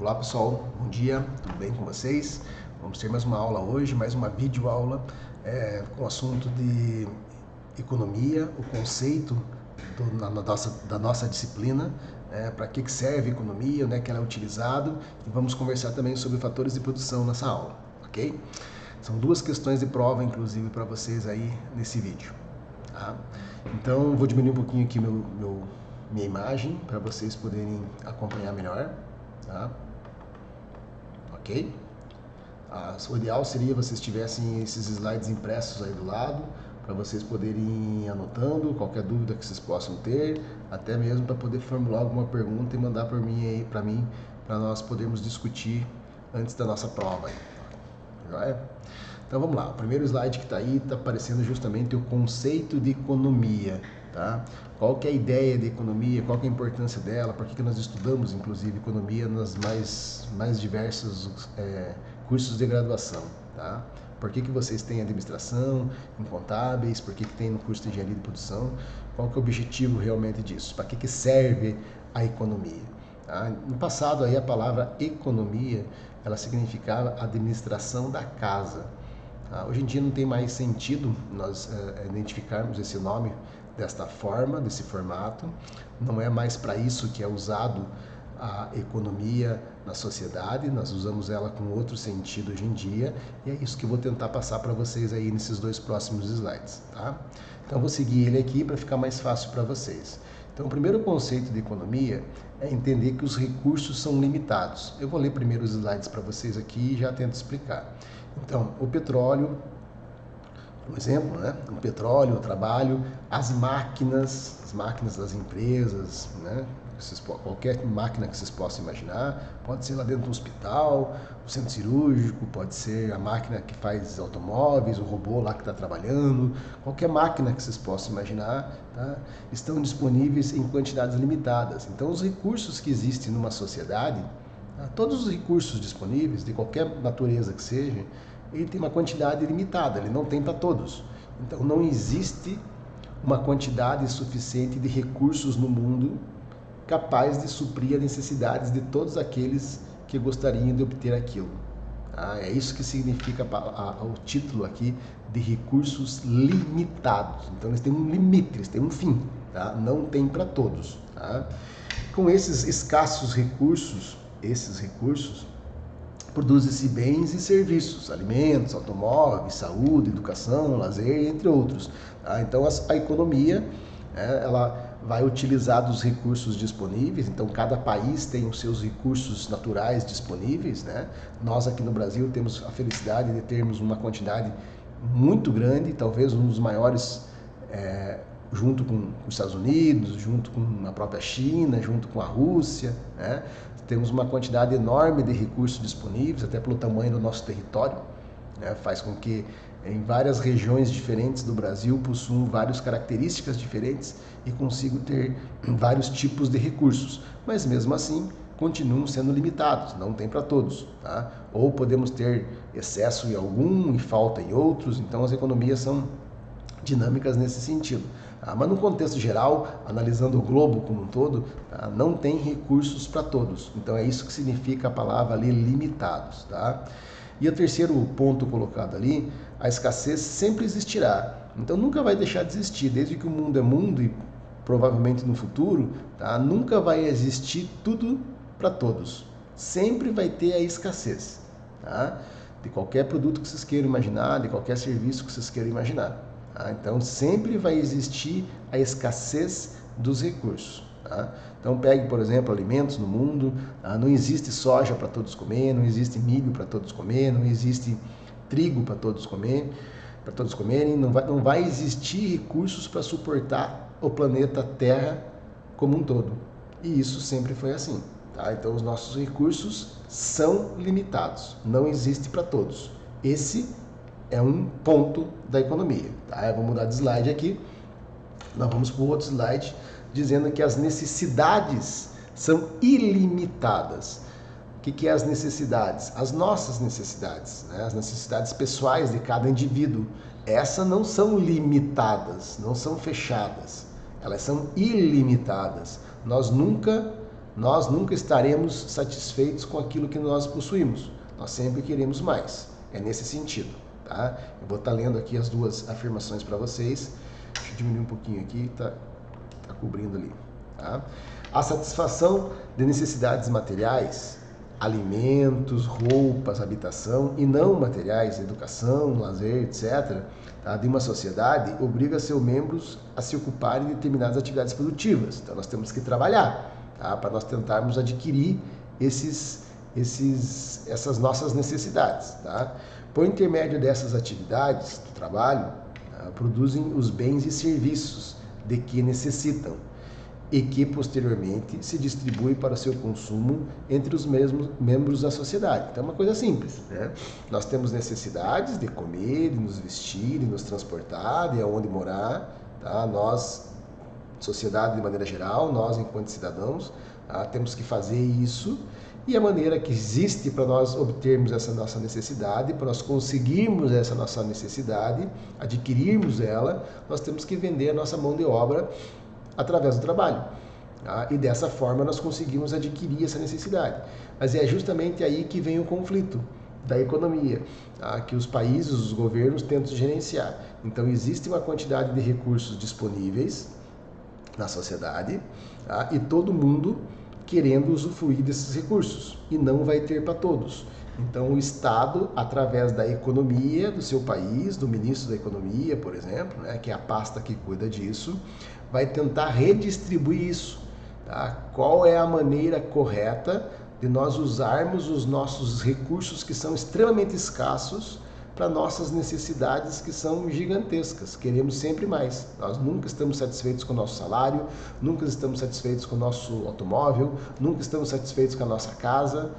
Olá pessoal, bom dia, tudo bem com vocês? Vamos ter mais uma aula hoje, mais uma videoaula com o assunto de economia, o conceito da nossa disciplina, para que serve a economia, onde é que ela é utilizada, e vamos conversar também sobre fatores de produção nessa aula, ok? São duas questões de prova, inclusive, para vocês aí nesse vídeo. Tá? Então, vou diminuir um pouquinho aqui minha imagem para vocês poderem acompanhar melhor. Tá? Ok? O ideal seria vocês tivessem esses slides impressos aí do lado, para vocês poderem ir anotando qualquer dúvida que vocês possam ter, até mesmo para poder formular alguma pergunta e mandar para mim, para nós podermos discutir antes da nossa prova. Aí. Então vamos lá, o primeiro slide que está aí está aparecendo justamente o conceito de economia. Tá? Qual que é a ideia de economia, qual que é a importância dela, por que nós estudamos inclusive economia nos mais diversos cursos de graduação. Tá? Por que vocês têm administração, em contábeis, por que tem no curso de engenharia de produção, qual que é o objetivo realmente disso, para que serve a economia. Tá? No passado aí a palavra economia, ela significava administração da casa. Tá? Hoje em dia não tem mais sentido nós identificarmos esse nome desta forma, desse formato. Não é mais para isso que é usado a economia na sociedade, nós usamos ela com outro sentido hoje em dia, e é isso que eu vou tentar passar para vocês aí nesses dois próximos slides. Tá? Então vou seguir ele aqui para ficar mais fácil para vocês. Então o primeiro conceito de economia é entender que os recursos são limitados. Eu vou ler primeiro os slides para vocês aqui e já tento explicar. Então, o petróleo, por exemplo, né? O petróleo, o trabalho, as máquinas das empresas, né? Qualquer máquina que vocês possam imaginar, pode ser lá dentro do hospital, o centro cirúrgico, pode ser a máquina que faz automóveis, o robô lá que está trabalhando, qualquer máquina que vocês possam imaginar, tá? Estão disponíveis em quantidades limitadas. Então, os recursos que existem numa sociedade, tá? Todos os recursos disponíveis, de qualquer natureza que seja, ele tem uma quantidade limitada, ele não tem para todos. Então, não existe uma quantidade suficiente de recursos no mundo capaz de suprir as necessidades de todos aqueles que gostariam de obter aquilo. É isso que significa o título aqui de recursos limitados. Então eles têm um limite, eles têm um fim, tá? Não tem para todos. Tá? Com esses escassos recursos, produzem-se bens e serviços, alimentos, automóveis, saúde, educação, lazer, entre outros. Tá? Então a economia, ela vai utilizar dos recursos disponíveis, então cada país tem os seus recursos naturais disponíveis, né? Nós aqui no Brasil temos a felicidade de termos uma quantidade muito grande, talvez um dos maiores, junto com os Estados Unidos, junto com a própria China, junto com a Rússia, né? Temos uma quantidade enorme de recursos disponíveis, até pelo tamanho do nosso território, né? Faz com que em várias regiões diferentes do Brasil possuam várias características diferentes e consigam ter vários tipos de recursos, mas mesmo assim continuam sendo limitados, não tem para todos, tá? Ou podemos ter excesso em algum e falta em outros, então as economias são dinâmicas nesse sentido. Tá? Mas no contexto geral, analisando o globo como um todo, tá? Não tem recursos para todos, então é isso que significa a palavra ali, limitados. Tá? E o terceiro ponto colocado ali, a escassez sempre existirá, então nunca vai deixar de existir, desde que o mundo é mundo e provavelmente no futuro, tá? Nunca vai existir tudo para todos, sempre vai ter a escassez, tá? De qualquer produto que vocês queiram imaginar, de qualquer serviço que vocês queiram imaginar, tá? Então sempre vai existir a escassez dos recursos. Tá? Então pegue, por exemplo, alimentos no mundo, tá? Não existe soja para todos comer, não existe milho para todos comer, não existe trigo para todos comerem, não vai existir recursos para suportar o planeta Terra como um todo. E isso sempre foi assim. Tá? Então os nossos recursos são limitados, não existe para todos. Esse é um ponto da economia. Tá? Eu vou mudar de slide aqui, nós vamos para o outro slide, dizendo que as necessidades são ilimitadas. O que é as necessidades? As nossas necessidades, né? As necessidades pessoais de cada indivíduo. Essas não são limitadas, não são fechadas, elas são ilimitadas. Nós nunca nós nunca estaremos satisfeitos com aquilo que nós possuímos. Nós sempre queremos mais. É nesse sentido, tá? Eu vou estar lendo aqui as duas afirmações para vocês. Deixa eu diminuir um pouquinho aqui, tá cobrindo ali, tá? A satisfação de necessidades materiais, alimentos, roupas, habitação e não materiais, educação, lazer, etc., tá, de uma sociedade obriga seus membros a se ocuparem de determinadas atividades produtivas. Então nós temos que trabalhar, tá, para nós tentarmos adquirir essas nossas necessidades. Tá? Por intermédio dessas atividades do trabalho, tá, produzem os bens e serviços de que necessitam e que posteriormente se distribui para seu consumo entre os mesmos membros da sociedade. Então é uma coisa simples, né? Nós temos necessidades de comer, de nos vestir, de nos transportar, de aonde morar, tá? Nós, sociedade de maneira geral, nós enquanto cidadãos, tá? Temos que fazer isso, e a maneira que existe para nós obtermos essa nossa necessidade, para nós conseguirmos essa nossa necessidade, adquirirmos ela, nós temos que vender a nossa mão de obra através do trabalho. Tá? E dessa forma nós conseguimos adquirir essa necessidade. Mas é justamente aí que vem o conflito da economia, tá? Que os países, os governos tentam gerenciar. Então existe uma quantidade de recursos disponíveis na sociedade, tá? E todo mundo querendo usufruir desses recursos, e não vai ter para todos. Então o Estado, através da economia do seu país, do ministro da economia, por exemplo, né, que é a pasta que cuida disso, vai tentar redistribuir isso. Tá? Qual é a maneira correta de nós usarmos os nossos recursos que são extremamente escassos para nossas necessidades que são gigantescas. Queremos sempre mais. Nós nunca estamos satisfeitos com o nosso salário, nunca estamos satisfeitos com o nosso automóvel, nunca estamos satisfeitos com a nossa casa.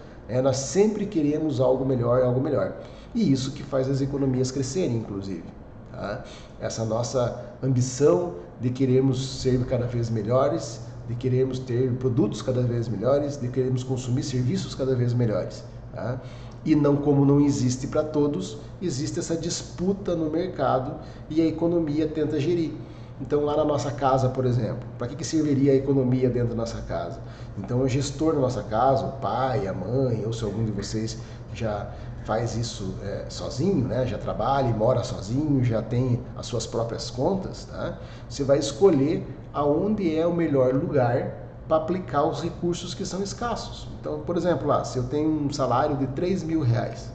Nós sempre queremos algo melhor, algo melhor. E isso que faz as economias crescerem, inclusive. Tá? Essa nossa ambição de queremos ser cada vez melhores, de queremos ter produtos cada vez melhores, de queremos consumir serviços cada vez melhores. Tá? E não, como não existe para todos, existe essa disputa no mercado e a economia tenta gerir. Então lá na nossa casa, por exemplo, para que serviria a economia dentro da nossa casa? Então o gestor da nossa casa, o pai, a mãe, ou se algum de vocês já faz isso sozinho, né? Já trabalha e mora sozinho, já tem as suas próprias contas, tá? Você vai escolher aonde é o melhor lugar para aplicar os recursos que são escassos. Então, por exemplo, lá, se eu tenho um salário de R$3.000,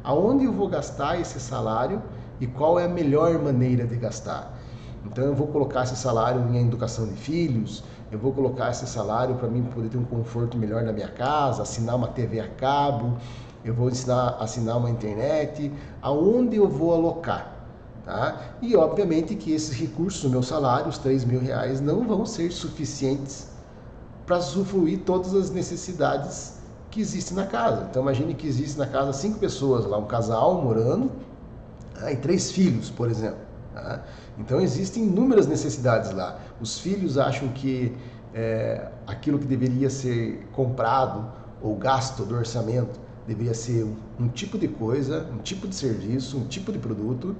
aonde eu vou gastar esse salário e qual é a melhor maneira de gastar? Então eu vou colocar esse salário em educação de filhos, eu vou colocar esse salário para mim poder ter um conforto melhor na minha casa, assinar uma TV a cabo, eu vou assinar uma internet, aonde eu vou alocar? Tá? E obviamente que esses recursos, o meu salário, os R$3.000, não vão ser suficientes para usufruir todas as necessidades que existem na casa. Então imagine que existe na casa 5 pessoas, lá um casal morando, tá? E 3 filhos, por exemplo. Tá? Então existem inúmeras necessidades lá. Os filhos acham que aquilo que deveria ser comprado ou gasto do orçamento deveria ser um tipo de coisa, um tipo de serviço, um tipo de produto.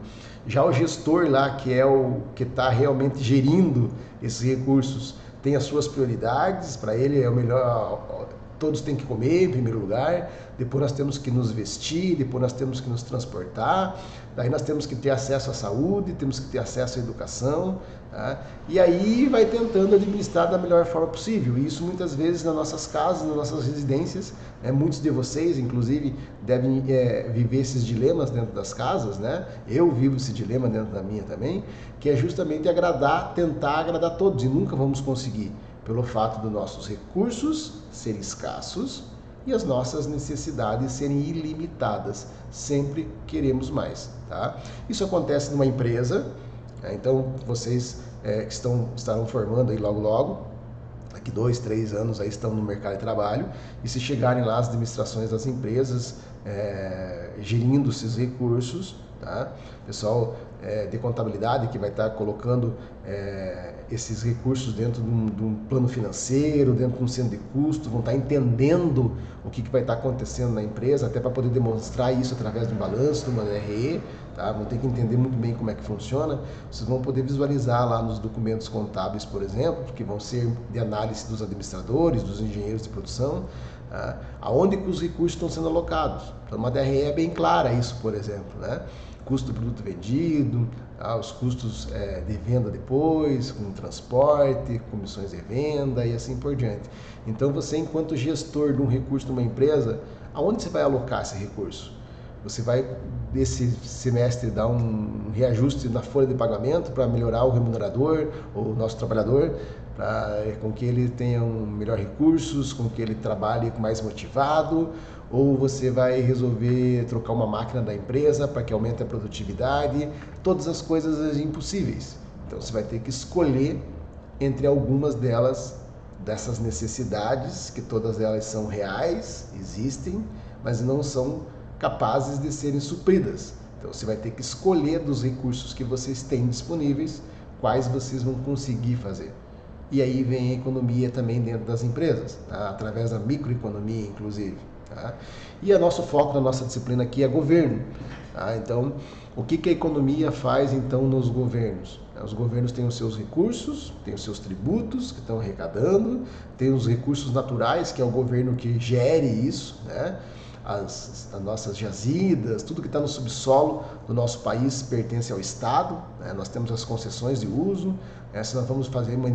Já o gestor lá, que é o que está realmente gerindo esses recursos, tem as suas prioridades, para ele é o melhor, todos têm que comer em primeiro lugar, depois nós temos que nos vestir, depois nós temos que nos transportar, daí nós temos que ter acesso à saúde, temos que ter acesso à educação, tá? E aí vai tentando administrar da melhor forma possível. E isso muitas vezes nas nossas casas, nas nossas residências, muitos de vocês, inclusive, devem viver esses dilemas dentro das casas, né? Eu vivo esse dilema dentro da minha também, que é justamente tentar agradar todos, e nunca vamos conseguir, pelo fato dos nossos recursos serem escassos e as nossas necessidades serem ilimitadas. Sempre queremos mais, tá? Isso acontece numa empresa, então vocês que estarão formando aí logo, daqui 2, 3 anos aí estão no mercado de trabalho, e se chegarem lá as administrações das empresas gerindo esses recursos, tá? Pessoal de contabilidade que vai estar colocando esses recursos dentro de um plano financeiro, dentro de um centro de custo, vão estar entendendo o que vai estar acontecendo na empresa, até para poder demonstrar isso através de um balanço, de uma DRE, tá? Vão ter que entender muito bem como é que funciona. Vocês vão poder visualizar lá nos documentos contábeis, por exemplo, que vão ser de análise dos administradores, dos engenheiros de produção, tá? Aonde que os recursos estão sendo alocados. Então, uma DRE é bem clara isso, por exemplo, né? Custo do produto vendido, tá? Os custos de venda depois, com transporte, comissões de venda e assim por diante. Então, você, enquanto gestor de um recurso de uma empresa, aonde você vai alocar esse recurso? Você vai, desse semestre, dar um reajuste na folha de pagamento para melhorar o remunerador, o nosso trabalhador, com que ele tenha melhor recursos, com que ele trabalhe mais motivado, ou você vai resolver trocar uma máquina da empresa para que aumente a produtividade, todas as coisas impossíveis. Então você vai ter que escolher entre algumas dessas necessidades, que todas elas são reais, existem, mas não são capazes de serem supridas. Então você vai ter que escolher dos recursos que vocês têm disponíveis, quais vocês vão conseguir fazer. E aí vem a economia também dentro das empresas, tá? Através da microeconomia, inclusive. Tá? E o nosso foco na nossa disciplina aqui é governo. Tá? Então, o que a economia faz então nos governos? Os governos têm os seus recursos, têm os seus tributos que estão arrecadando, têm os recursos naturais, que é o governo que gere isso, né? As nossas jazidas, tudo que está no subsolo do nosso país pertence ao Estado, né? Nós temos as concessões de uso, né? Se nós vamos fazer uma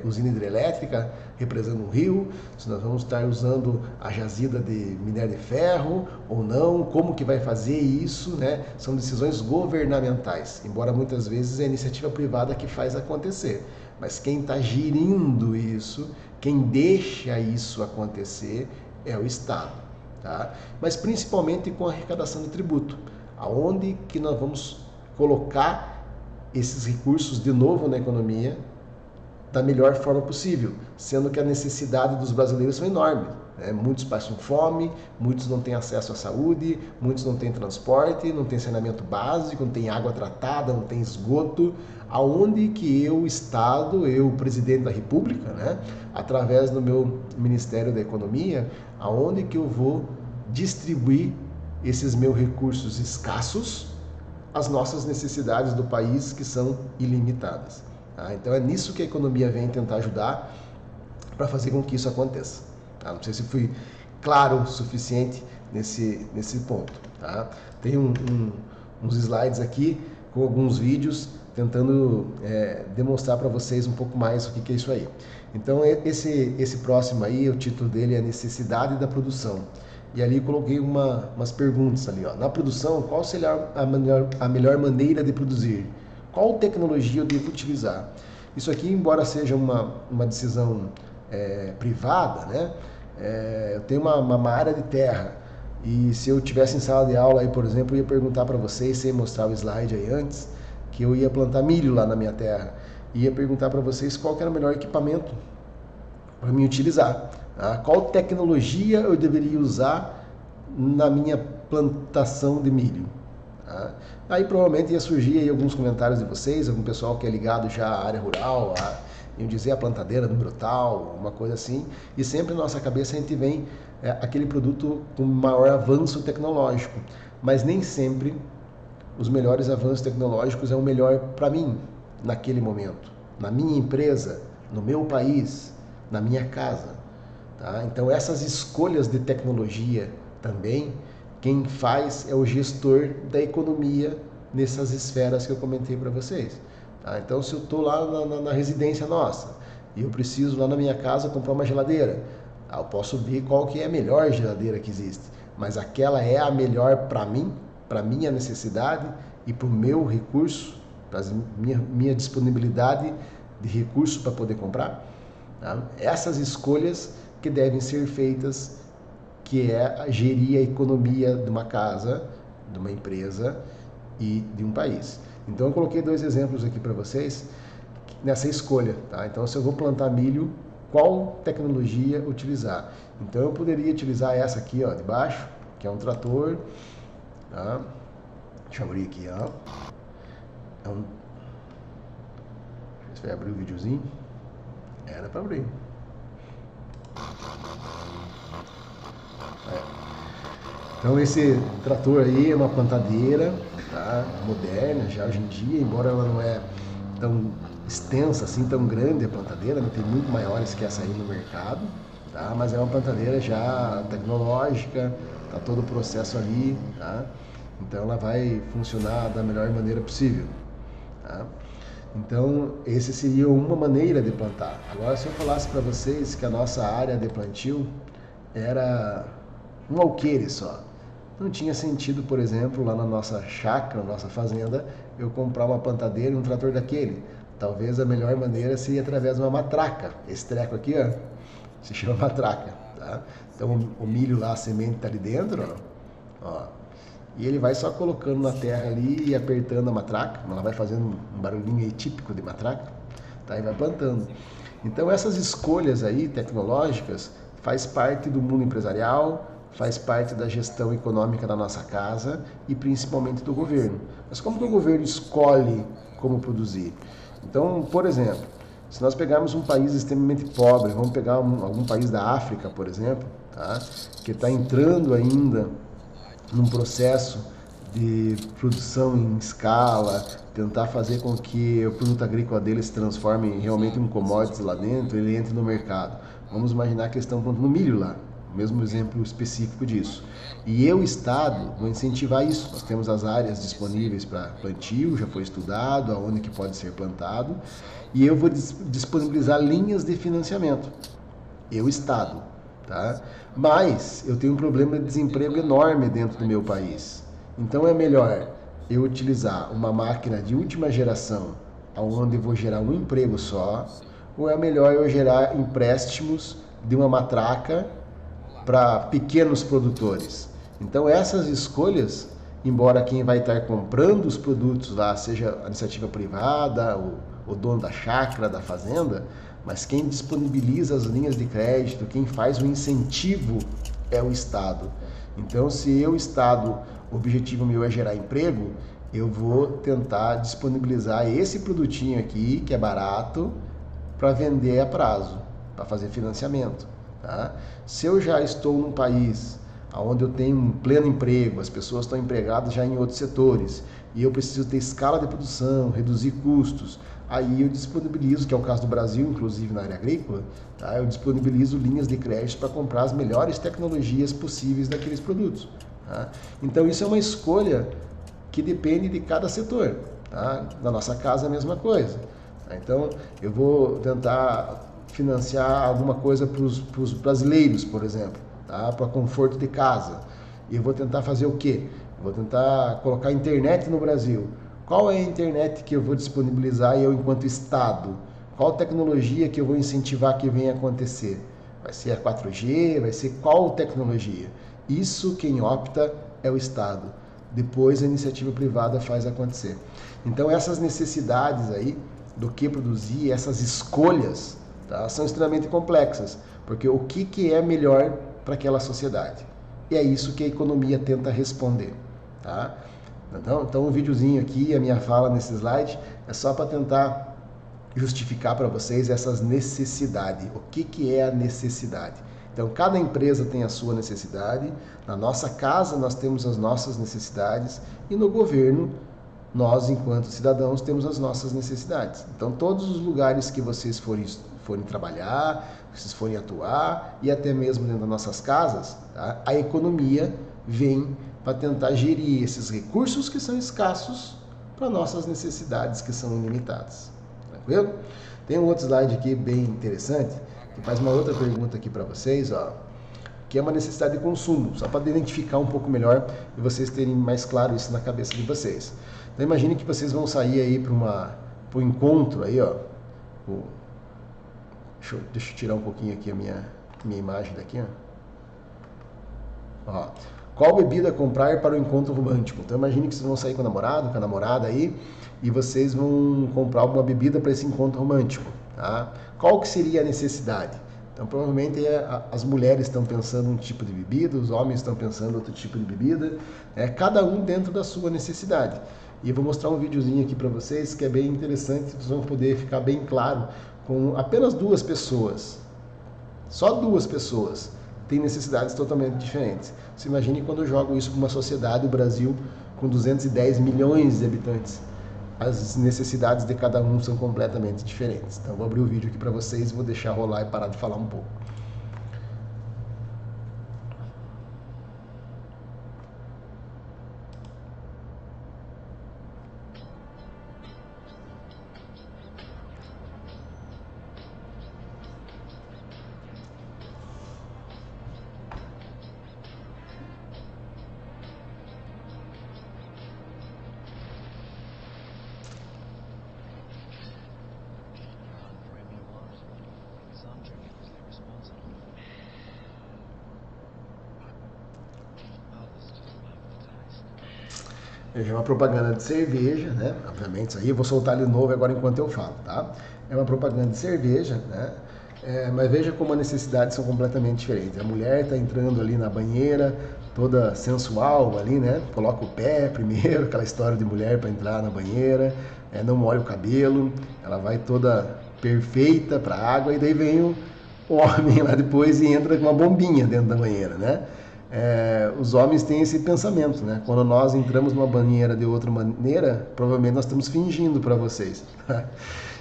usina hidrelétrica represando um rio, se nós vamos estar usando a jazida de minério de ferro ou não, como que vai fazer isso, né? São decisões governamentais, embora muitas vezes é a iniciativa privada que faz acontecer, mas quem está gerindo isso, quem deixa isso acontecer é o Estado. Tá? Mas principalmente com a arrecadação de tributo, aonde que nós vamos colocar esses recursos de novo na economia da melhor forma possível, sendo que a necessidade dos brasileiros são enormes, né? Muitos passam fome, muitos não têm acesso à saúde, muitos não têm transporte, não têm saneamento básico, não têm água tratada, não têm esgoto. Aonde que eu, Estado, eu, presidente da República, né, através do meu Ministério da Economia, aonde que eu vou distribuir esses meus recursos escassos às nossas necessidades do país, que são ilimitadas. Tá? Então é nisso que a economia vem tentar ajudar para fazer com que isso aconteça. Tá? Não sei se fui claro o suficiente nesse ponto. Tá? Tem uns slides aqui com alguns vídeos tentando demonstrar para vocês um pouco mais o que é isso aí. Então esse próximo aí, o título dele é Necessidade da Produção. E ali coloquei umas perguntas ali, ó. Na produção, qual seria a melhor maneira de produzir? Qual tecnologia eu devo utilizar? Isso aqui, embora seja uma decisão privada, né? Eu tenho uma área de terra, e se eu tivesse em sala de aula aí, por exemplo, eu ia perguntar para vocês, sem mostrar o slide aí antes, que eu ia plantar milho lá na minha terra, e ia perguntar para vocês qual que era o melhor equipamento para me utilizar, tá? Qual tecnologia eu deveria usar na minha plantação de milho, tá? Aí provavelmente ia surgir aí alguns comentários de vocês, algum pessoal que é ligado já à área rural, iam dizer a plantadeira número tal, uma coisa assim, e sempre na nossa cabeça a gente vem aquele produto com maior avanço tecnológico, mas nem sempre os melhores avanços tecnológicos é o melhor para mim, naquele momento, na minha empresa, no meu país, na minha casa. Tá? Então essas escolhas de tecnologia também, quem faz é o gestor da economia nessas esferas que eu comentei para vocês. Tá? Então se eu estou lá na residência nossa, e eu preciso lá na minha casa comprar uma geladeira, eu posso ver qual que é a melhor geladeira que existe, mas aquela é a melhor para mim, para minha necessidade e para o meu recurso, para a minha disponibilidade de recurso para poder comprar. Tá? Essas escolhas que devem ser feitas, que é gerir a economia de uma casa, de uma empresa e de um país. Então eu coloquei 2 exemplos aqui para vocês nessa escolha. Tá? Então se eu vou plantar milho, qual tecnologia utilizar? Então eu poderia utilizar essa aqui, ó, de baixo, que é um trator. Tá? Deixa eu abrir aqui, ó. Deixa eu ver se vai abrir o videozinho. Era para abrir. Então esse trator aí é uma plantadeira, tá? Moderna já hoje em dia, embora ela não é tão extensa assim, tão grande a plantadeira, né? Tem muito maiores que essa aí no mercado, tá? Mas é uma plantadeira já tecnológica, tá todo o processo ali, tá? Então ela vai funcionar da melhor maneira possível, tá? Então, esse seria uma maneira de plantar. Agora, se eu falasse para vocês que a nossa área de plantio era um alqueire só, não tinha sentido, por exemplo, lá na nossa chácara, na nossa fazenda, eu comprar uma plantadeira e um trator daquele. Talvez a melhor maneira seria através de uma matraca. Esse treco aqui, ó, se chama matraca, tá? Então, o milho lá, a semente tá ali dentro, ó. E ele vai só colocando na terra ali e apertando a matraca, ela vai fazendo um barulhinho aí típico de matraca, tá? E vai plantando. Então essas escolhas aí tecnológicas faz parte do mundo empresarial, faz parte da gestão econômica da nossa casa e principalmente do governo. Mas como que o governo escolhe como produzir? Então, por exemplo, se nós pegarmos um país extremamente pobre, vamos pegar algum país da África, por exemplo, tá? Que está entrando ainda num processo de produção em escala, tentar fazer com que o produto agrícola dele se transforme realmente em um commodities lá dentro, ele entre no mercado. Vamos imaginar que eles estão plantando milho lá, o mesmo exemplo específico disso. E eu, Estado, vou incentivar isso. Nós temos as áreas disponíveis para plantio, já foi estudado, aonde que pode ser plantado, e eu vou disponibilizar linhas de financiamento. Eu, Estado. Tá? Mas eu tenho um problema de desemprego enorme dentro do meu país. Então é melhor eu utilizar uma máquina de última geração, onde eu vou gerar um emprego só, ou é melhor eu gerar empréstimos de uma matraca para pequenos produtores? Então essas escolhas, embora quem vai estar comprando os produtos lá seja a iniciativa privada, o dono da chácara, da fazenda, mas quem disponibiliza as linhas de crédito, quem faz o incentivo é o Estado. Então, se eu, Estado, o objetivo meu é gerar emprego, eu vou tentar disponibilizar esse produtinho aqui, que é barato, para vender a prazo, para fazer financiamento. Tá? Se eu já estou num país onde eu tenho um pleno emprego, as pessoas estão empregadas já em outros setores, e eu preciso ter escala de produção, reduzir custos, aí eu disponibilizo, que é o caso do Brasil, inclusive na área agrícola, tá? Eu disponibilizo linhas de crédito para comprar as melhores tecnologias possíveis daqueles produtos. Tá? Então isso é uma escolha que depende de cada setor. Tá? Na nossa casa é a mesma coisa. Tá? Então eu vou tentar financiar alguma coisa para os brasileiros, por exemplo, tá? Para conforto de casa. E eu vou tentar fazer o quê? Eu vou tentar colocar internet no Brasil. Qual é a internet que eu vou disponibilizar eu enquanto Estado? Qual tecnologia que eu vou incentivar que venha acontecer? Vai ser a 4G? Vai ser qual tecnologia? Isso quem opta é o Estado. Depois a iniciativa privada faz acontecer. Então essas necessidades aí do que produzir, essas escolhas, tá, são extremamente complexas. Porque o que é melhor para aquela sociedade? E é isso que a economia tenta responder. Tá? Então um videozinho aqui, a minha fala nesse slide, é só para tentar justificar para vocês essas necessidades. O que é a necessidade? Então cada empresa tem a sua necessidade, na nossa casa nós temos as nossas necessidades e no governo nós, enquanto cidadãos, temos as nossas necessidades. Então todos os lugares que vocês forem trabalhar, que vocês forem atuar e até mesmo dentro das nossas casas, tá? A economia vem para tentar gerir esses recursos que são escassos para nossas necessidades que são ilimitadas. Tranquilo? Tem um outro slide aqui bem interessante, que faz uma outra pergunta aqui para vocês, ó, que é uma necessidade de consumo, só para identificar um pouco melhor e vocês terem mais claro isso na cabeça de vocês. Então imagine que vocês vão sair aí para um encontro aí, ó. Deixa eu tirar um pouquinho aqui a minha imagem daqui, ó. Qual bebida comprar para o encontro romântico? Então imagine que vocês vão sair com o namorado, com a namorada aí, e vocês vão comprar alguma bebida para esse encontro romântico. Tá? Qual que seria a necessidade? Então provavelmente as mulheres estão pensando um tipo de bebida, os homens estão pensando outro tipo de bebida, cada um dentro da sua necessidade. E eu vou mostrar um videozinho aqui para vocês que é bem interessante, vocês vão poder ficar bem claro com apenas duas pessoas, só duas pessoas, tem necessidades totalmente diferentes. Você imagine quando eu jogo isso para uma sociedade, o Brasil, com 210 milhões de habitantes. As necessidades de cada um são completamente diferentes. Então, vou abrir o vídeo aqui para vocês e vou deixar rolar e parar de falar um pouco. É uma propaganda de cerveja, né? Obviamente, isso aí eu vou soltar de novo agora enquanto eu falo, tá? É uma propaganda de cerveja, né? Mas veja como as necessidades são completamente diferentes. A mulher está entrando ali na banheira, toda sensual ali, né? Coloca o pé primeiro, aquela história de mulher para entrar na banheira, não molha o cabelo, ela vai toda perfeita para a água e daí vem o homem lá depois e entra com uma bombinha dentro da banheira, né? Os homens têm esse pensamento, né? Quando nós entramos numa banheira de outra maneira, provavelmente nós estamos fingindo para vocês.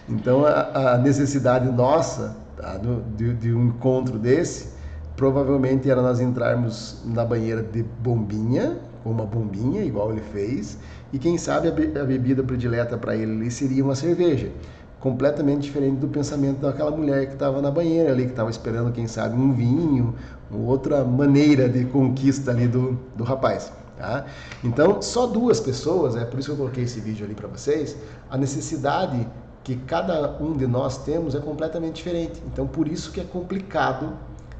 Então, a necessidade nossa, tá, de um encontro desse, provavelmente era nós entrarmos na banheira de bombinha, com uma bombinha, igual ele fez, e quem sabe a bebida predileta para ele ali seria uma cerveja. Completamente diferente do pensamento daquela mulher que estava na banheira ali, que estava esperando, quem sabe, um vinho, outra maneira de conquista ali do rapaz. Tá? Então, só duas pessoas, por isso que eu coloquei esse vídeo ali para vocês, a necessidade que cada um de nós temos é completamente diferente. Então, por isso que é complicado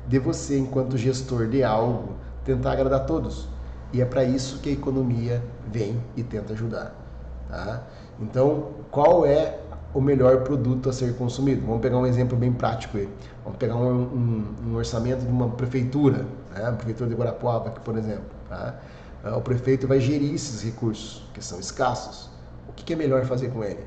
de você, enquanto gestor de algo, tentar agradar todos. E é para isso que a economia vem e tenta ajudar. Tá? Então, qual é o melhor produto a ser consumido? Vamos pegar um exemplo bem prático aí. Vamos pegar um orçamento de uma prefeitura, né? A prefeitura de Guarapuava, aqui, por exemplo. Tá? O prefeito vai gerir esses recursos, que são escassos. O que é melhor fazer com ele?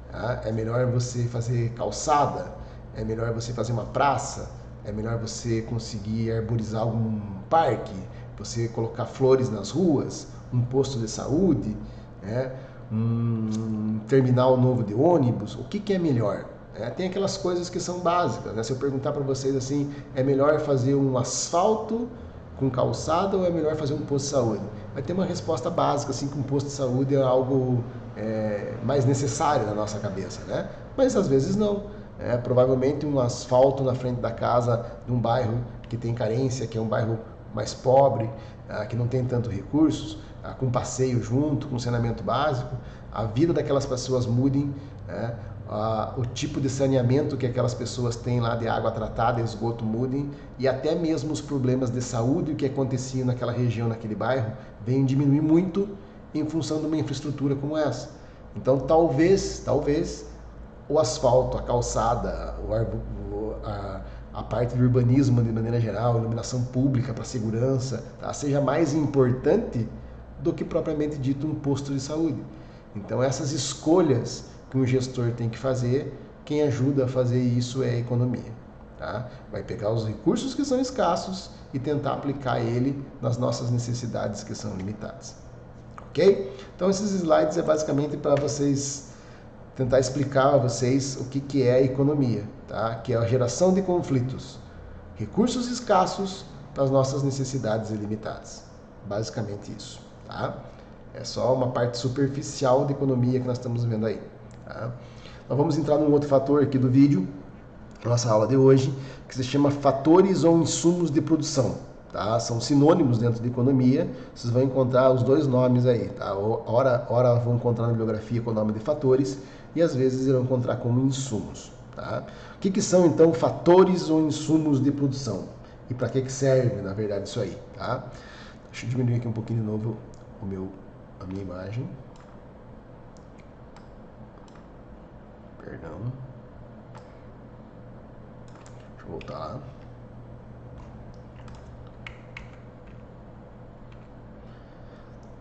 Tá? É melhor você fazer calçada? É melhor você fazer uma praça? É melhor você conseguir arborizar algum parque? Você colocar flores nas ruas? Um posto de saúde? Né? Um terminal novo de ônibus? O que é melhor? Tem aquelas coisas que são básicas, né? Se eu perguntar para vocês assim, é melhor fazer um asfalto com calçada ou é melhor fazer um posto de saúde? Vai ter uma resposta básica, assim, que um posto de saúde é algo mais necessário na nossa cabeça, né? Mas às vezes não. Provavelmente um asfalto na frente da casa de um bairro que tem carência, que é um bairro mais pobre, que não tem tanto recursos, com passeio junto, com saneamento básico, a vida daquelas pessoas mudem, né? O tipo de saneamento que aquelas pessoas têm lá de água tratada, esgoto mudem, e até mesmo os problemas de saúde que aconteciam naquela região, naquele bairro, venham diminuir muito em função de uma infraestrutura como essa. Então talvez o asfalto, a calçada, a parte do urbanismo de maneira geral, iluminação pública para segurança, tá, seja mais importante do que propriamente dito um posto de saúde. Então essas escolhas que um gestor tem que fazer, quem ajuda a fazer isso é a economia. Tá? Vai pegar os recursos que são escassos e tentar aplicar ele nas nossas necessidades que são limitadas. Ok? Então esses slides é basicamente para vocês tentar explicar a vocês o que é a economia, tá? Que é a geração de conflitos, recursos escassos para as nossas necessidades ilimitadas. Basicamente isso. Tá? É só uma parte superficial de economia que nós estamos vendo aí. Tá? Nós vamos entrar num outro fator aqui do vídeo, nossa aula de hoje, que se chama fatores ou insumos de produção. Tá? São sinônimos dentro de economia, vocês vão encontrar os dois nomes aí. Tá? Ora vão encontrar na bibliografia com o nome de fatores e às vezes irão encontrar como insumos. Tá? O que são então fatores ou insumos de produção? E para que serve, na verdade, isso aí? Tá? Deixa eu diminuir aqui um pouquinho de novo a minha imagem. Perdão. Deixa eu voltar lá.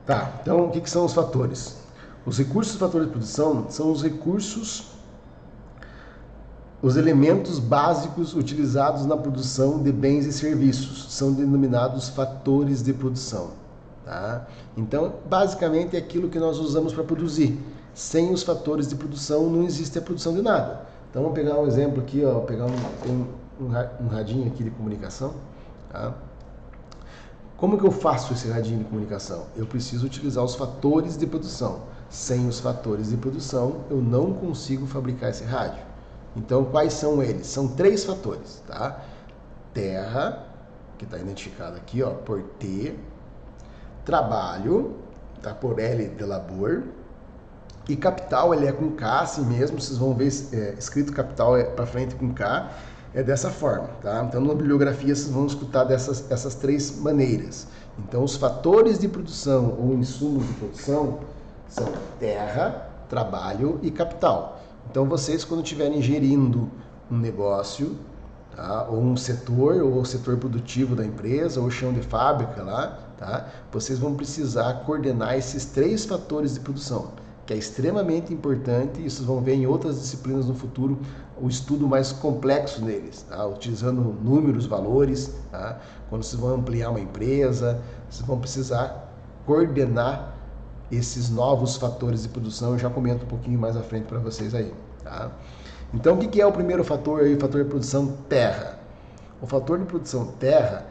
Tá, então o que são os fatores? Os recursos e fatores de produção são os recursos Os elementos básicos utilizados na produção de bens e serviços são denominados fatores de produção. Tá? Então, basicamente é aquilo que nós usamos para produzir. Sem os fatores de produção não existe a produção de nada. Então, vamos pegar um exemplo aqui, ó, pegar um radinho aqui de comunicação. Tá? Como que eu faço esse radinho de comunicação? Eu preciso utilizar os fatores de produção. Sem os fatores de produção, eu não consigo fabricar esse rádio. Então, quais são eles? São 3 fatores, tá? Terra, que está identificado aqui, ó, por T. Trabalho, tá? Por L de labor. E capital, ele é com K, assim mesmo. Vocês vão ver escrito capital para frente com K. É dessa forma, tá? Então, na bibliografia, vocês vão escutar essas 3 maneiras. Então, os fatores de produção ou insumos de produção são terra, trabalho e capital. Então, vocês, quando estiverem gerindo um negócio, tá? Ou um setor, ou o setor produtivo da empresa, ou o chão de fábrica lá, tá? Vocês vão precisar coordenar esses 3 fatores de produção, que é extremamente importante, e vocês vão ver em outras disciplinas no futuro o estudo mais complexo deles, tá? Utilizando números, valores, tá? Quando vocês vão ampliar uma empresa, vocês vão precisar coordenar esses novos fatores de produção. Eu já comento um pouquinho mais à frente para vocês aí. Tá? Então, o que é o primeiro fator aí? O fator de produção terra. O fator de produção terra,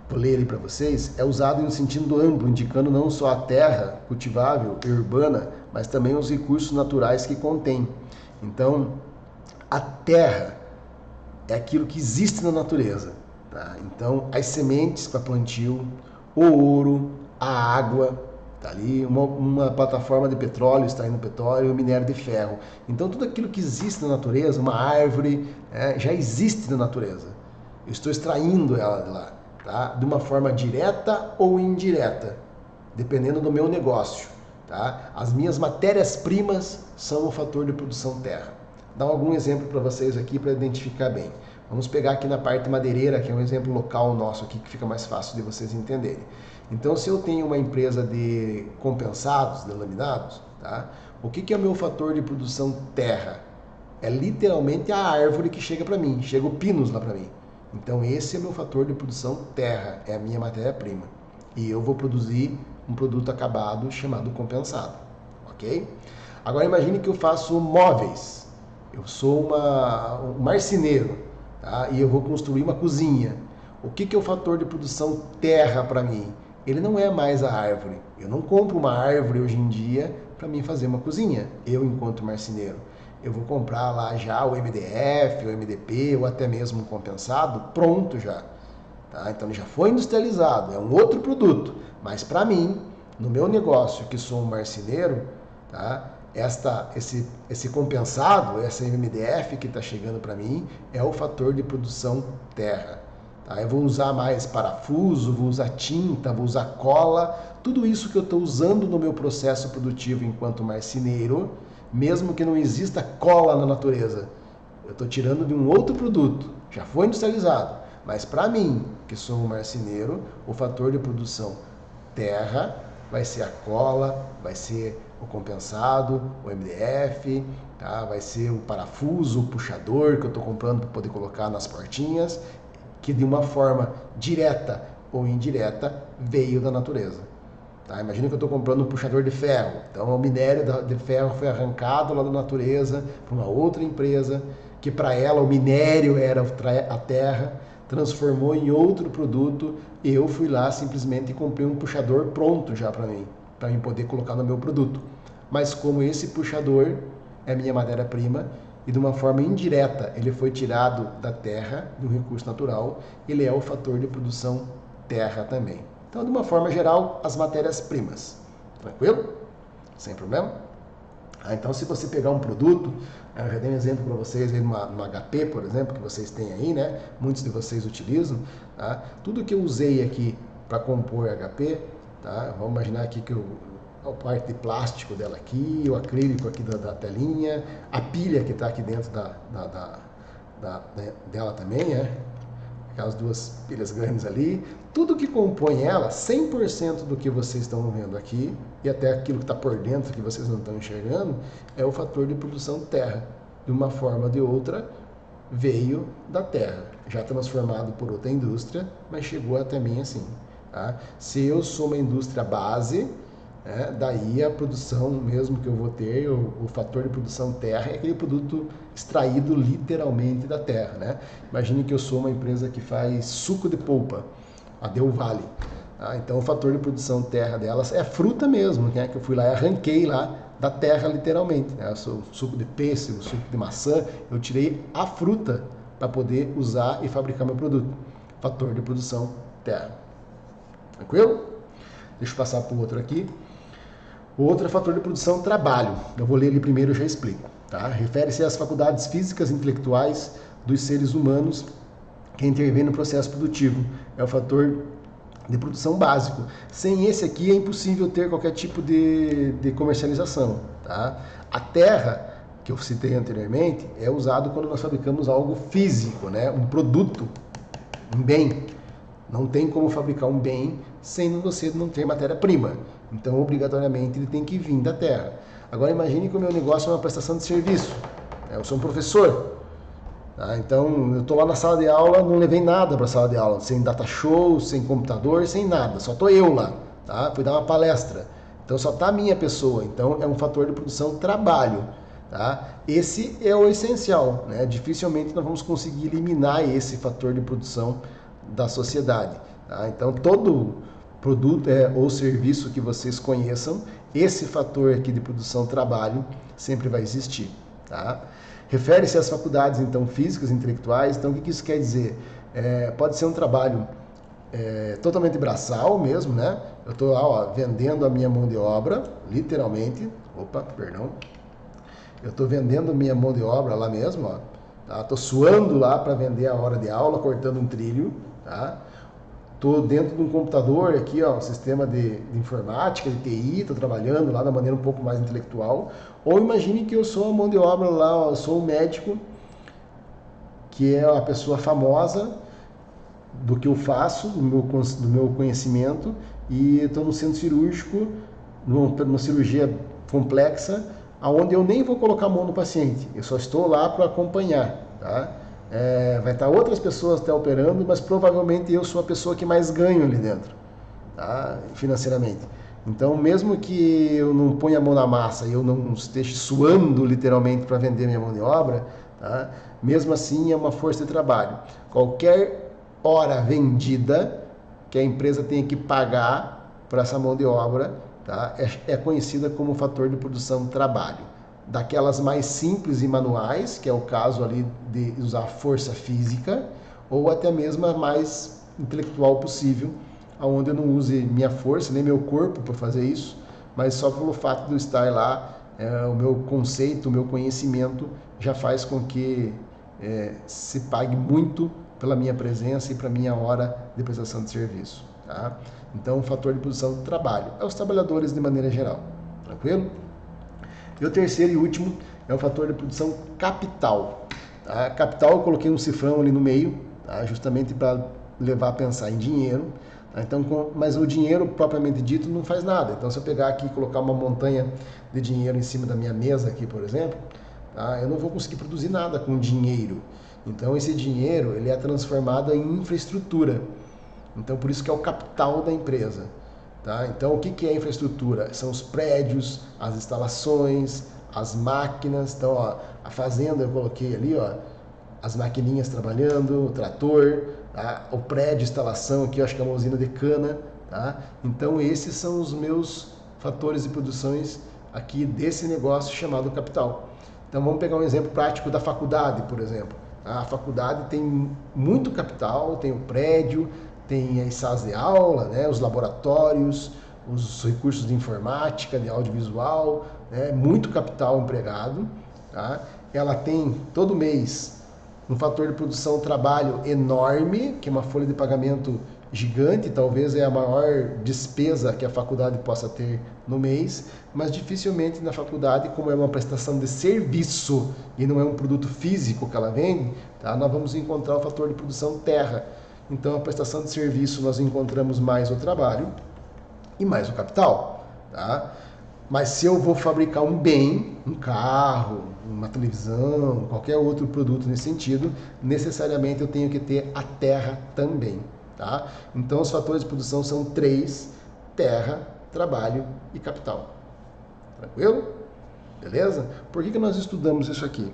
vou ler ele para vocês, é usado em um sentido amplo, indicando não só a terra cultivável e urbana, mas também os recursos naturais que contém. Então, a terra é aquilo que existe na natureza. Tá? Então, as sementes para plantio, o ouro, a água, tá ali, uma plataforma de petróleo, está aí no petróleo, o minério de ferro. Então, tudo aquilo que existe na natureza, uma árvore, já existe na natureza. Eu estou extraindo ela de lá, tá? De uma forma direta ou indireta, dependendo do meu negócio. Tá? As minhas matérias-primas são o fator de produção terra. Vou dar algum exemplo para vocês aqui para identificar bem. Vamos pegar aqui na parte madeireira, que é um exemplo local nosso aqui, que fica mais fácil de vocês entenderem. Então, se eu tenho uma empresa de compensados, de laminados, tá? O que é o meu fator de produção terra? É literalmente a árvore que chega para mim, chega o pinus lá para mim. Então, esse é o meu fator de produção terra, é a minha matéria-prima. E eu vou produzir um produto acabado chamado compensado, ok? Agora, imagine que eu faço móveis. Eu sou um marceneiro, tá? E eu vou construir uma cozinha. O que é o fator de produção terra para mim? Ele não é mais a árvore. Eu não compro uma árvore hoje em dia para mim fazer uma cozinha, eu enquanto marceneiro. Eu vou comprar lá já o MDF, o MDP, ou até mesmo um compensado, pronto já. Tá? Então ele já foi industrializado, é um outro produto. Mas para mim, no meu negócio, que sou um marceneiro, tá? Esse compensado, essa MDF que está chegando para mim, é o fator de produção terra. Tá? Eu vou usar mais parafuso, vou usar tinta, vou usar cola, tudo isso que eu estou usando no meu processo produtivo enquanto marceneiro, mesmo que não exista cola na natureza, eu estou tirando de um outro produto, já foi industrializado, mas para mim, que sou um marceneiro, o fator de produção terra vai ser a cola, vai ser o compensado, o MDF, tá? Vai ser o parafuso, o puxador que eu estou comprando para poder colocar nas portinhas, que de uma forma direta ou indireta veio da natureza. Tá? Imagina que eu estou comprando um puxador de ferro. Então o minério de ferro foi arrancado lá da natureza para uma outra empresa, que para ela o minério era a terra, transformou em outro produto, e eu fui lá simplesmente e comprei um puxador pronto já para mim poder colocar no meu produto. Mas como esse puxador é minha matéria-prima, e de uma forma indireta ele foi tirado da terra, de um recurso natural, ele é o fator de produção terra também. Então, de uma forma geral, as matérias-primas. Tranquilo? Sem problema? Então, se você pegar um produto, eu já dei um exemplo para vocês aí no HP, por exemplo, que vocês têm aí, né? Muitos de vocês utilizam. Tá? Tudo que eu usei aqui para compor HP, tá? Vamos imaginar aqui que a parte de plástico dela aqui, o acrílico aqui da telinha, a pilha que está aqui dentro dela também, né? Aquelas duas pilhas grandes ali, tudo que compõe ela, 100% do que vocês estão vendo aqui, e até aquilo que está por dentro que vocês não estão enxergando, é o fator de produção terra. De uma forma ou de outra, veio da terra, já transformado por outra indústria, mas chegou até mim assim. Tá? Se eu sou uma indústria base, daí a produção mesmo que eu vou ter, o fator de produção terra, é aquele produto extraído literalmente da terra. Né? Imagine que eu sou uma empresa que faz suco de polpa, a Del Valle. Tá? Então o fator de produção terra delas é fruta mesmo, que eu fui lá e arranquei lá da terra literalmente. Né? Suco de pêssego, suco de maçã, eu tirei a fruta para poder usar e fabricar meu produto. Fator de produção terra. Tranquilo? Deixa eu passar para o outro aqui. O outro é fator de produção trabalho. Eu vou ler ele primeiro e já explico. Tá? Refere-se às faculdades físicas e intelectuais dos seres humanos que intervêm no processo produtivo. É o fator de produção básico. Sem esse aqui é impossível ter qualquer tipo de comercialização. Tá? A terra, que eu citei anteriormente, é usado quando nós fabricamos algo físico, né? Um produto, um bem. Não tem como fabricar um bem sem você não ter matéria-prima. Então, obrigatoriamente, ele tem que vir da terra. Agora, imagine que o meu negócio é uma prestação de serviço. Eu sou um professor. Tá? Então, eu estou lá na sala de aula, não levei nada para a sala de aula. Sem data show, sem computador, sem nada. Só estou eu lá. Tá? Fui dar uma palestra. Então, só está a minha pessoa. Então, é um fator de produção trabalho. Tá? Esse é o essencial. Né? Dificilmente nós vamos conseguir eliminar esse fator de produção da sociedade. Tá? Então, todo produto ou serviço que vocês conheçam, esse fator aqui de produção trabalho sempre vai existir. Tá? Refere-se às faculdades, então, físicas, intelectuais. Então, o que isso quer dizer? Pode ser um trabalho totalmente braçal mesmo, né? Eu estou lá, vendendo a minha mão de obra, literalmente. Eu estou vendendo a minha mão de obra lá mesmo, ó. Tá? Estou suando lá para vender a hora de aula, cortando um trilho, tá? Estou dentro de um computador aqui, ó, um sistema de informática, de TI, estou trabalhando lá da maneira um pouco mais intelectual. Ou imagine que eu sou a mão de obra lá, ó, eu sou um médico, que é a pessoa famosa do que eu faço, do meu conhecimento, e estou no centro cirúrgico, numa cirurgia complexa, onde eu nem vou colocar a mão no paciente, eu só estou lá para acompanhar. Tá? Vai estar outras pessoas até operando, mas provavelmente eu sou a pessoa que mais ganho ali dentro, tá? Financeiramente. Então, mesmo que eu não ponha a mão na massa e eu não esteja suando literalmente para vender minha mão de obra, tá? Mesmo assim é uma força de trabalho. Qualquer hora vendida que a empresa tenha que pagar por essa mão de obra, tá? É conhecida como fator de produção trabalho. Daquelas mais simples e manuais, que é o caso ali de usar força física, ou até mesmo a mais intelectual possível, onde eu não use minha força, nem meu corpo para fazer isso, mas só pelo fato de eu estar lá, o meu conceito, o meu conhecimento já faz com que se pague muito pela minha presença e para a minha hora de prestação de serviço. Tá? Então, o fator de produção do trabalho é os trabalhadores de maneira geral. Tranquilo? E o terceiro e último é o fator de produção capital. Tá? Capital eu coloquei um cifrão ali no meio, tá? Justamente para levar a pensar em dinheiro. Tá? Então, mas o dinheiro propriamente dito não faz nada. Então, se eu pegar aqui e colocar uma montanha de dinheiro em cima da minha mesa aqui, por exemplo, tá? Eu não vou conseguir produzir nada com dinheiro. Então, esse dinheiro ele é transformado em infraestrutura. Então, por isso que é o capital da empresa. Tá? Então, o que é infraestrutura? São os prédios, as instalações, as máquinas. Então, ó, a fazenda eu coloquei ali, ó, as maquininhas trabalhando, o trator, tá? O prédio, instalação aqui, eu acho que é uma usina de cana. Tá? Então, esses são os meus fatores de produções aqui desse negócio chamado capital. Então, vamos pegar um exemplo prático da faculdade, por exemplo. A faculdade tem muito capital, tem o prédio, tem as salas de aula, né, os laboratórios, os recursos de informática, de audiovisual, né, muito capital empregado. Tá? Ela tem todo mês um fator de produção trabalho enorme, que é uma folha de pagamento gigante, talvez é a maior despesa que a faculdade possa ter no mês, mas dificilmente na faculdade, como é uma prestação de serviço e não é um produto físico que ela vende, tá? Nós vamos encontrar o fator de produção terra. Então, a prestação de serviço nós encontramos mais o trabalho e mais o capital. Tá? Mas se eu vou fabricar um bem, um carro, uma televisão, qualquer outro produto nesse sentido, necessariamente eu tenho que ter a terra também, tá? Então os fatores de produção são 3: terra, trabalho e capital. Tranquilo? Beleza? Por que nós estudamos isso aqui?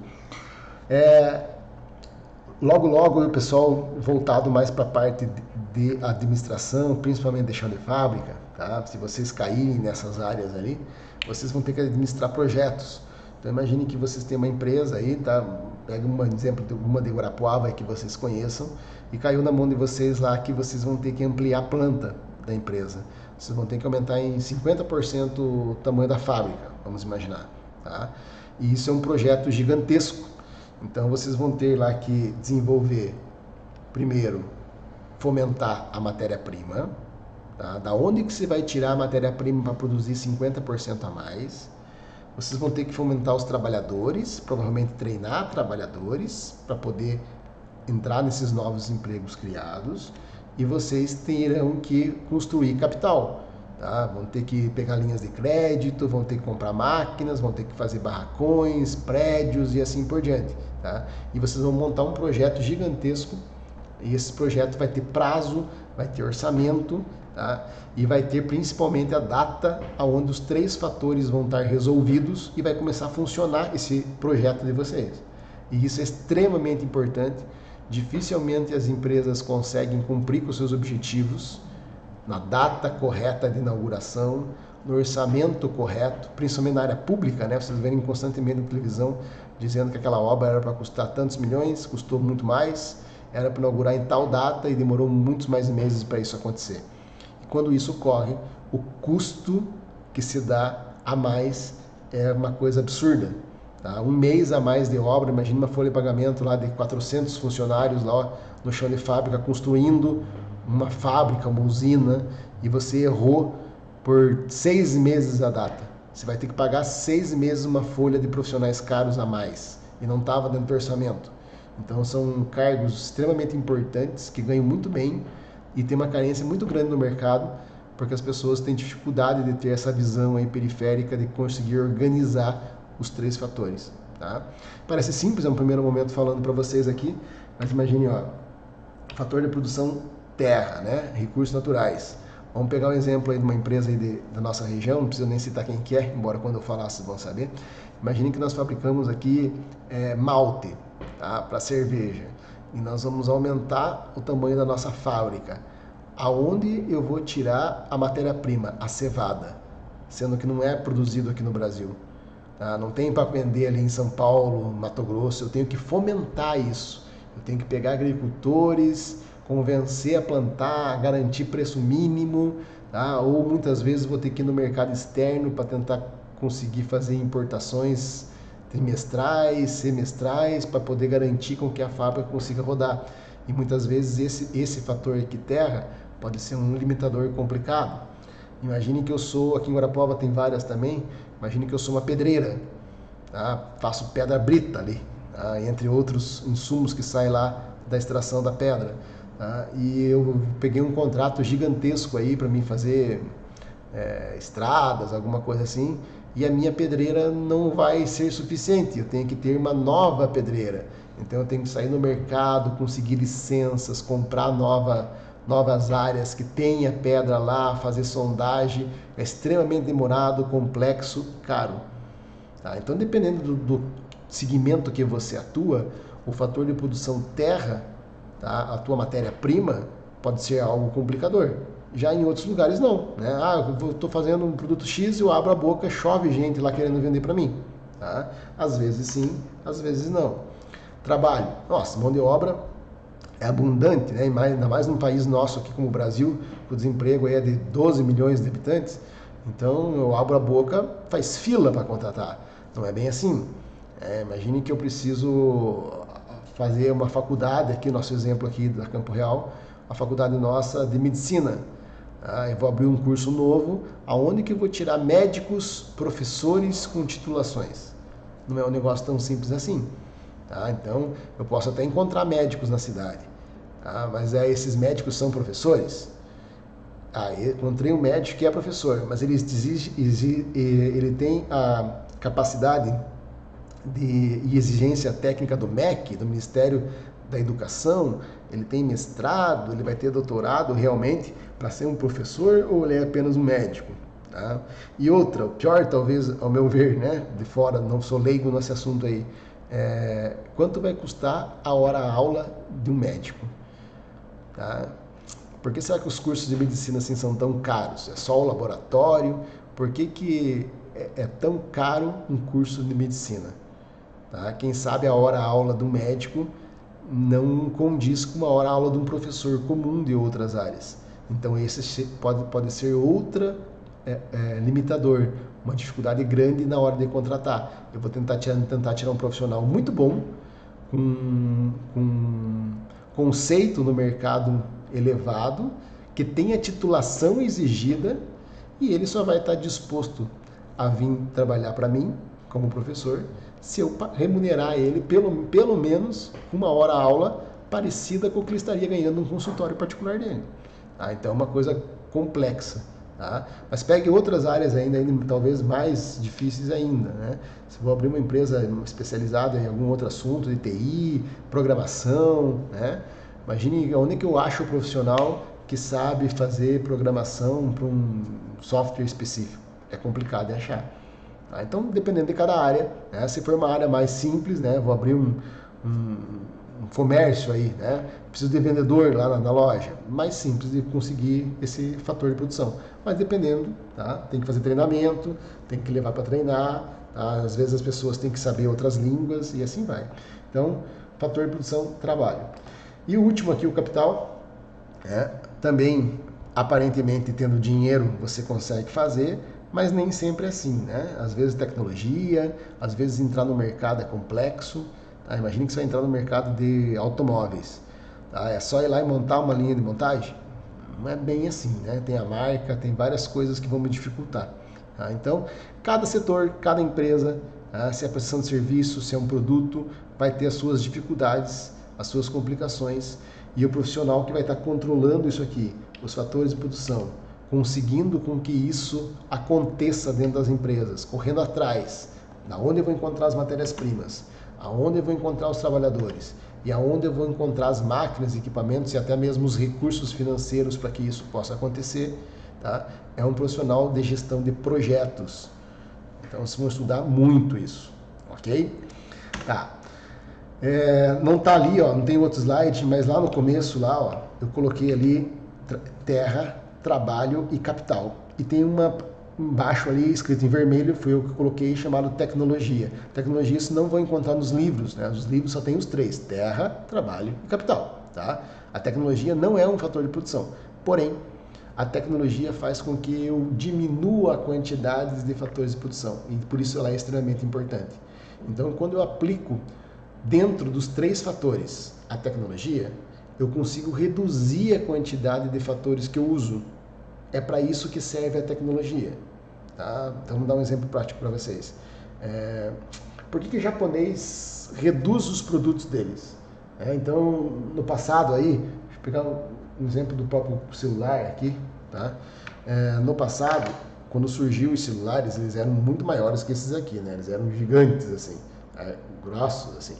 Logo o pessoal voltado mais para a parte de administração, principalmente de chão de fábrica, tá? Se vocês caírem nessas áreas ali, vocês vão ter que administrar projetos. Então imagine que vocês têm uma empresa aí, tá? Pega um exemplo de uma de Guarapuava que vocês conheçam e caiu na mão de vocês lá que vocês vão ter que ampliar a planta da empresa. Vocês vão ter que aumentar em 50% o tamanho da fábrica, vamos imaginar, tá? E isso é um projeto gigantesco. Então vocês vão ter lá que desenvolver, primeiro, fomentar a matéria-prima, tá? Da onde que você vai tirar a matéria-prima para produzir 50% a mais? Vocês vão ter que fomentar os trabalhadores, provavelmente treinar trabalhadores para poder entrar nesses novos empregos criados, e vocês terão que construir capital. Tá? Vão ter que pegar linhas de crédito, vão ter que comprar máquinas, vão ter que fazer barracões, prédios e assim por diante. Tá? E vocês vão montar um projeto gigantesco, e esse projeto vai ter prazo, vai ter orçamento, tá? E vai ter principalmente a data onde os 3 fatores vão estar resolvidos e vai começar a funcionar esse projeto de vocês. E isso é extremamente importante. Dificilmente as empresas conseguem cumprir com seus objetivos na data correta de inauguração, no orçamento correto, principalmente na área pública, né? Vocês verem constantemente na televisão dizendo que aquela obra era para custar tantos milhões, custou muito mais, era para inaugurar em tal data e demorou muitos mais meses para isso acontecer. E quando isso ocorre, o custo que se dá a mais é uma coisa absurda. Tá? Um mês a mais de obra, imagina uma folha de pagamento lá de 400 funcionários lá no chão de fábrica, construindo uma fábrica, uma usina, e você errou por 6 meses a data. Você vai ter que pagar 6 meses uma folha de profissionais caros a mais, e não estava dentro do orçamento. Então são cargos extremamente importantes, que ganham muito bem, e tem uma carência muito grande no mercado, porque as pessoas têm dificuldade de ter essa visão aí periférica de conseguir organizar os 3 fatores. Tá? Parece simples, é um primeiro momento falando para vocês aqui, mas imagine, ó, fator de produção terra, né? Recursos naturais. Vamos pegar um exemplo aí de uma empresa aí da nossa região, não preciso nem citar quem que é, embora quando eu falar vocês vão saber. Imagine que nós fabricamos aqui malte, tá? Para cerveja, e nós vamos aumentar o tamanho da nossa fábrica. Aonde eu vou tirar a matéria-prima, a cevada, sendo que não é produzido aqui no Brasil? Tá? Não tem para vender ali em São Paulo, Mato Grosso, eu tenho que fomentar isso. Eu tenho que pegar agricultores, convencer a plantar, garantir preço mínimo, tá? Ou muitas vezes vou ter que ir no mercado externo para tentar conseguir fazer importações trimestrais, semestrais, para poder garantir com que a fábrica consiga rodar. E muitas vezes esse fator aqui, terra, pode ser um limitador complicado. Imagine que eu sou, aqui em Guarapuava tem várias também, imagine que eu sou uma pedreira, tá? Faço pedra brita ali, tá? Entre outros insumos que saem lá da extração da pedra. Tá? E eu peguei um contrato gigantesco aí para mim fazer estradas, alguma coisa assim, e a minha pedreira não vai ser suficiente, eu tenho que ter uma nova pedreira. Então eu tenho que sair no mercado, conseguir licenças, comprar novas áreas que tenha pedra lá, fazer sondagem, é extremamente demorado, complexo, caro. Tá? Então dependendo do segmento que você atua, o fator de produção terra, tá? A tua matéria-prima pode ser algo complicador. Já em outros lugares não, né? Eu estou fazendo um produto X, eu abro a boca, chove gente lá querendo vender para mim. Tá? Às vezes sim, às vezes não. Trabalho. Nossa, mão de obra é abundante, né? Ainda mais num país nosso aqui como o Brasil, o desemprego aí é de 12 milhões de habitantes. Então eu abro a boca, faz fila para contratar. Não é bem assim. Imagine que eu preciso fazer uma faculdade, aqui nosso exemplo aqui da Campo Real, a faculdade nossa de medicina. Eu vou abrir um curso novo, aonde que eu vou tirar médicos, professores com titulações? Não é um negócio tão simples assim. Tá? Então, eu posso até encontrar médicos na cidade, tá? Mas esses médicos são professores? encontrei um médico que é professor, mas ele tem a capacidade e exigência técnica do MEC, do Ministério da Educação, ele tem mestrado, ele vai ter doutorado realmente para ser um professor, ou ele é apenas um médico? Tá? E outra, o pior talvez, ao meu ver, né, de fora, não sou leigo nesse assunto aí, quanto vai custar a hora-aula de um médico? Tá? Por que será que os cursos de medicina assim são tão caros? É só o laboratório? Por que é tão caro um curso de medicina? Tá? Quem sabe a hora-aula do médico não condiz com uma hora-aula de um professor comum de outras áreas. Então esse pode ser outra limitador, uma dificuldade grande na hora de contratar. Eu vou tentar tirar um profissional muito bom, com conceito no mercado elevado, que tenha titulação exigida, e ele só vai estar disposto a vir trabalhar para mim como professor se eu remunerar ele pelo menos uma hora aula parecida com o que ele estaria ganhando num consultório particular dele. Tá? Então é uma coisa complexa. Tá? Mas pegue outras áreas ainda talvez mais difíceis ainda. Né? Se eu vou abrir uma empresa especializada em algum outro assunto de TI, programação, né? Imagine onde que eu acho o profissional que sabe fazer programação para um software específico. É complicado de achar. Tá? Então, dependendo de cada área, né? Se for uma área mais simples, né? Vou abrir um comércio aí, né? Preciso de vendedor lá na loja. Mais simples de conseguir esse fator de produção. Mas dependendo, tá? Tem que fazer treinamento, tem que levar para treinar, tá? Às vezes as pessoas têm que saber outras línguas e assim vai. Então, fator de produção, trabalho. E o último aqui, o capital, também aparentemente tendo dinheiro você consegue fazer, mas nem sempre é assim, né? Às vezes tecnologia, às vezes entrar no mercado é complexo. Tá? Imagine que você vai entrar no mercado de automóveis. Tá? É só ir lá e montar uma linha de montagem? Não é bem assim, né? Tem a marca, tem várias coisas que vão me dificultar. Tá? Então, cada setor, cada empresa, se é prestação de serviço, se é um produto, vai ter as suas dificuldades, as suas complicações, e o profissional que vai estar controlando isso aqui, os fatores de produção, conseguindo com que isso aconteça dentro das empresas, correndo atrás, da onde eu vou encontrar as matérias-primas, aonde eu vou encontrar os trabalhadores, e aonde eu vou encontrar as máquinas, equipamentos e até mesmo os recursos financeiros para que isso possa acontecer, tá? É um profissional de gestão de projetos. Então vocês vão estudar muito isso, ok? Tá. Não está ali, ó, não tem outro slide, mas lá no começo, lá, ó, eu coloquei ali terra, trabalho e capital. E tem uma embaixo ali, escrito em vermelho, foi eu que coloquei, chamado tecnologia. Tecnologia isso não vou encontrar nos livros, né? Os livros só tem os três, terra, trabalho e capital. Tá? A tecnologia não é um fator de produção, porém, a tecnologia faz com que eu diminua a quantidade de fatores de produção, e por isso ela é extremamente importante. Então, quando eu aplico dentro dos três fatores a tecnologia, eu consigo reduzir a quantidade de fatores que eu uso. É para isso que serve a tecnologia. Tá? Então, vamos dar um exemplo prático para vocês. Por que o japonês reduz os produtos deles? Então, no passado aí, deixa eu pegar um exemplo do próprio celular aqui. Tá? No passado, quando surgiu os celulares, eles eram muito maiores que esses aqui, né? Eles eram gigantes, assim, grossos, assim.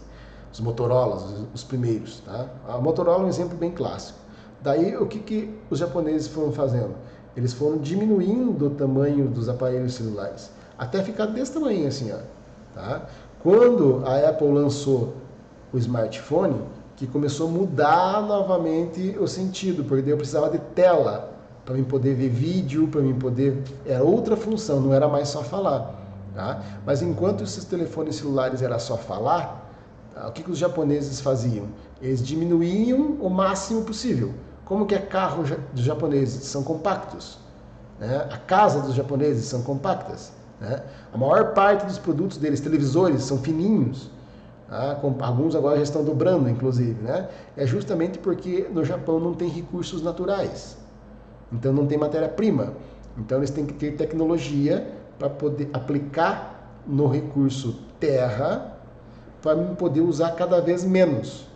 Os Motorolas, os primeiros. Tá? A Motorola é um exemplo bem clássico. Daí, o que os japoneses foram fazendo? Eles foram diminuindo o tamanho dos aparelhos celulares, até ficar desse tamanho assim, ó, tá? Quando a Apple lançou o smartphone, que começou a mudar novamente o sentido, porque daí eu precisava de tela para mim poder ver vídeo, para mim poder... Era outra função, não era mais só falar, tá? Mas enquanto esses telefones celulares era só falar, tá? O que os japoneses faziam? Eles diminuíam o máximo possível. Como que é carro dos japoneses? São compactos. Né? A casa dos japoneses são compactas. Né? A maior parte dos produtos deles, televisores, são fininhos. Tá? Alguns agora já estão dobrando, inclusive. Né? É justamente porque no Japão não tem recursos naturais. Então não tem matéria-prima. Então eles têm que ter tecnologia para poder aplicar no recurso terra para poder usar cada vez menos.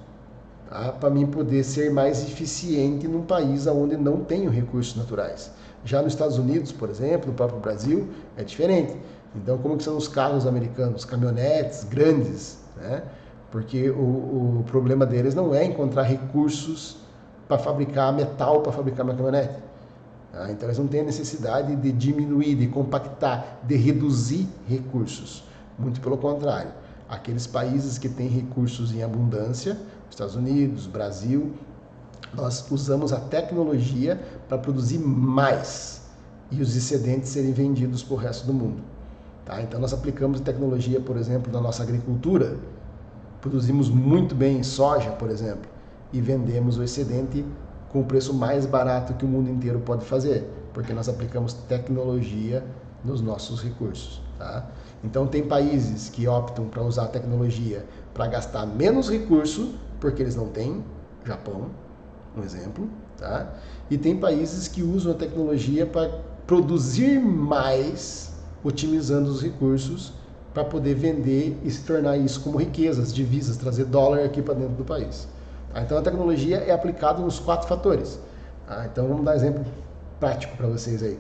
tá? Para mim poder ser mais eficiente num país onde não tenho recursos naturais. Já nos Estados Unidos, por exemplo, no próprio Brasil, é diferente. Então, como que são os carros americanos? Caminhonetes grandes, né? Porque o problema deles não é encontrar recursos para fabricar metal, para fabricar uma caminhonete. Tá? Então, eles não têm a necessidade de diminuir, de compactar, de reduzir recursos. Muito pelo contrário. Aqueles países que têm recursos em abundância, Estados Unidos, Brasil, nós usamos a tecnologia para produzir mais e os excedentes serem vendidos para o resto do mundo. Tá? Então nós aplicamos tecnologia, por exemplo, na nossa agricultura, produzimos muito bem soja, por exemplo, e vendemos o excedente com o preço mais barato que o mundo inteiro pode fazer, porque nós aplicamos tecnologia nos nossos recursos. Tá? Então tem países que optam para usar a tecnologia para gastar menos recurso, porque eles não têm, Japão, um exemplo, tá? E tem países que usam a tecnologia para produzir mais, otimizando os recursos, para poder vender e se tornar isso como riquezas, divisas, trazer dólar aqui para dentro do país. Tá? Então a tecnologia é aplicada nos 4 fatores. Tá? Então vamos dar exemplo prático para vocês aí.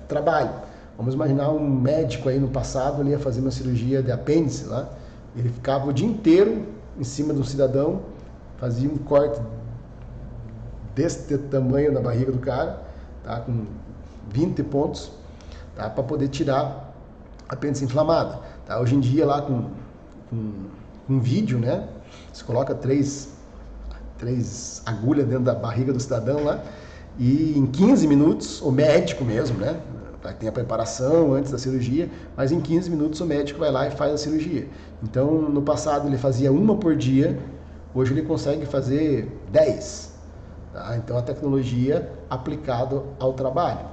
Trabalho. Vamos imaginar um médico aí no passado, ele ia fazer uma cirurgia de apêndice lá, ele ficava o dia inteiro em cima de um cidadão, fazia um corte desse tamanho na barriga do cara, tá? Com 20 pontos, tá? Para poder tirar a apêndice inflamada. Tá? Hoje em dia lá com vídeo, né? Você coloca três agulhas dentro da barriga do cidadão lá e em 15 minutos, o médico mesmo, né? Tem a preparação antes da cirurgia, mas em 15 minutos o médico vai lá e faz a cirurgia. Então, no passado ele fazia uma por dia, hoje ele consegue fazer 10. Tá? Então, a tecnologia aplicada ao trabalho.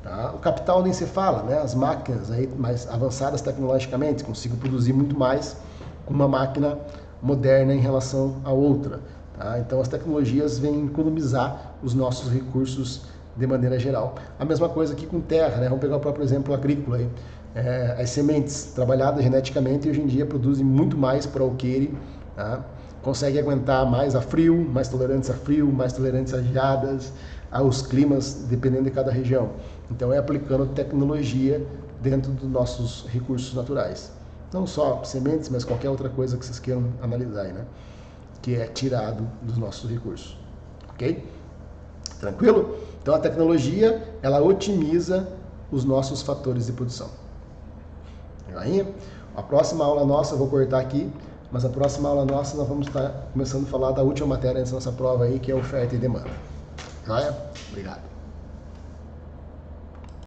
Tá? O capital nem se fala, né? As máquinas aí mais avançadas tecnologicamente, consigo produzir muito mais com uma máquina moderna em relação a outra. Tá? Então, as tecnologias vêm economizar os nossos recursos de maneira geral. A mesma coisa aqui com terra, né? Vamos pegar o próprio exemplo agrícola aí. As sementes trabalhadas geneticamente hoje em dia produzem muito mais por alqueire, tá? Consegue aguentar mais a frio, mais tolerantes a frio, mais tolerantes a geadas, aos climas, dependendo de cada região. Então é aplicando tecnologia dentro dos nossos recursos naturais. Não só sementes, mas qualquer outra coisa que vocês queiram analisar aí, né? Que é tirado dos nossos recursos. Ok? Tranquilo? Então a tecnologia, ela otimiza os nossos fatores de produção. Aí, a próxima aula nossa, eu vou cortar aqui, mas a próxima aula nossa nós vamos estar começando a falar da última matéria dessa nossa prova aí, que é oferta e demanda. Joia? Obrigado.